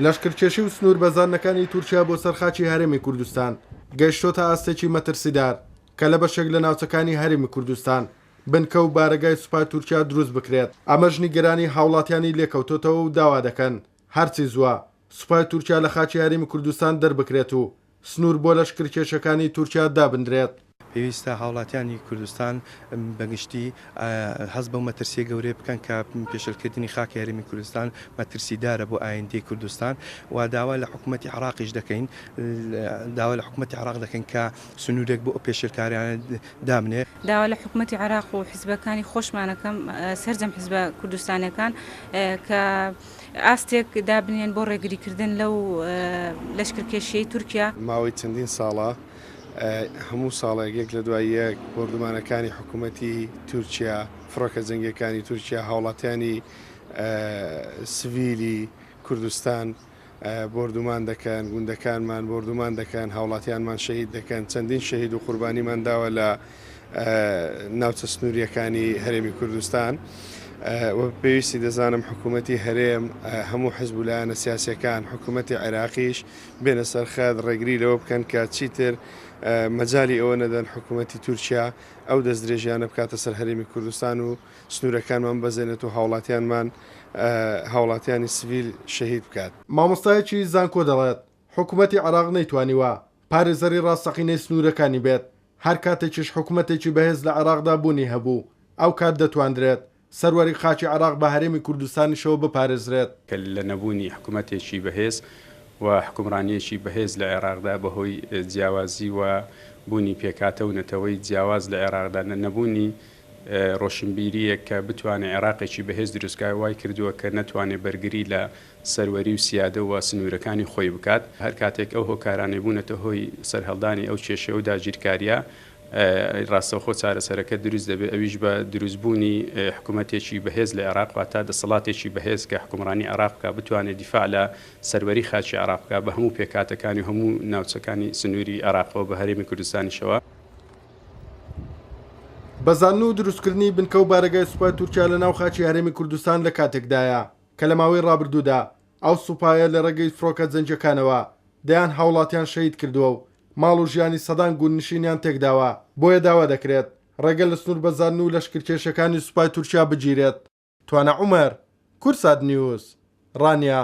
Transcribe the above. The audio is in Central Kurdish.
لەشکرکێشی و سنوور بەزانەکانی تورکیا بۆ سەرخاچی هەرێمی کوردستان گەیشتۆتە ئاستێکی مەترسیدار کە لە بەشێک لە ناوچەکانی هەرێمی کوردستان بنکە و بارگای سوپای تورکیا دروست بکرێت. ئەمەش نیگەرانی هاوڵاتیانی لێکەوتۆتەوە و داوا دەکەن هەرچی زووە سوپای تورکیا لە خاچی هەرێمی کوردستان دەربکرێت و سنوور بۆ لەشکرکێشەکانی تورکیا دابدرێت. پێویستە هاوڵاتیانی کوردستان بەگشتی هەست بەو مەترسیە گەورەی بکەن کە پێشەلکردنی خاکی هەرێمی کوردستان مەترسیدارە بۆ ئایندەی کوردستان و داوا لە حکوومەتی عراقیش دەکەین داوا لە حکوومەتی عراق دەکەن کە سنوورێک بۆ پێشێلکاریانە دامنێ. داوا لە حکوومەتی عراق و حیزبەکانی خۆشمانەکەم سەرجەم حیزبە کوردستانەکان کە ئاستێک دابنێن بۆ ڕێگریکردن لەو لەشکرکێشیەی تورکیا. ماوەی چەندین ساڵە هەموو ساڵێک یەک لە دوای یەک بۆردومانەکانی حکوومەتی تورکیا فڕۆکە جەنگیەکانی تورکیا هاوڵاتیانی سڤیلی کوردستان بۆردومان دەکەن گوندەکانمان بۆردومان دەکەن هاوڵاتیانمان شەهید دەکەن چەندین شەهید و قوربانیمان داوە لە ناوچە سنووریەکانی هەرێمی کوردستان. پێویستی دەزانم حکوومەتی هەرێم هەموو حیزبولایەنە سیاسیەکان حکوومەتی عێراقیش بێنە سەرخەت ڕێگری لەوە بکەن کە چیتر مەجای ئەوە نەدەن حکوومەتی تورکیا ئەو دەست درێژیانە بکاتە سەر هەرێمی کوردستان و سنوورەکانمان بەزێنێت و هاوڵاتیانمان هاوڵاتیانی سڤیل شەهید بکات. مامۆستایەکی زانکۆ دەڵێت حکوومەتی عراق نەیتوانیوە پارێزەری ڕاستەقینەی سنوورەکانی بێت هەر کاتێکیش حکوومەتێکی بەهێز لە عراقدا بوونی هەبوو ئەو کات دەتواندرێت سەروەری خاچی عراق بە هەرێمی کوردستانیشەوە بپارێزرێت. کە لە نەبوونی حکوومەتێکی بەهێز و حکومڕانیەکی بەهێز لە عێراقدا بەهۆی جیاوازی و بوونی پێکاتە و نەتەوەی جیاواز لە عێراقدا نەبوونی ڕۆشنبیریە کە بتوانێت عێراقێکی بەهێز دروستکای وای کردووە کە نەتوانێت بەرگری لە سەروەری و سیادە و سنوورەکانی خۆی بکات. هەر کاتێک ئەو هۆکارانەی بوونەتە هۆی سەرهەڵدانی ئەو کێشە و داگیرکاریە ڕاستەوخۆ چارەسەرەکە دروست دەبێت ئەویش بە دروستبوونی حکوومەتێکی بەهێز لە عێراق واتە دەسەڵاتێکی بەهێز کە حکومڕانی عێراقکە بتوانێت دیفاع لە سەروەری خاچی عێراقکە بە هەموو پێکاتەکانی و هەموو ناوچەکانی سنووری عێراقەوە بە هەرێمی کوردستانیشەوە. بەزانن و دروستکردنی بنکە و بارگای سوپای تورکیا لە ناو خاچی هەرێمی کوردستان لە کاتێکدایە کە لە ماوەی ڕابردوودا ئەو سوپایە لە ڕێگەی فڕۆکە جەنگیەکانەوە دەیان هاوڵاتیان شەهید کردووە و ماڵ و ژیانی سەدان گوندنشینیان تێکداوە. بۆیە داوا دەکرێت ڕێگە لە سنوور بەزانن و لەشکرکێشەکانی سوپای تورکیا بگیرێت. توانە عومەر، کورسات نیوز، ڕانیا.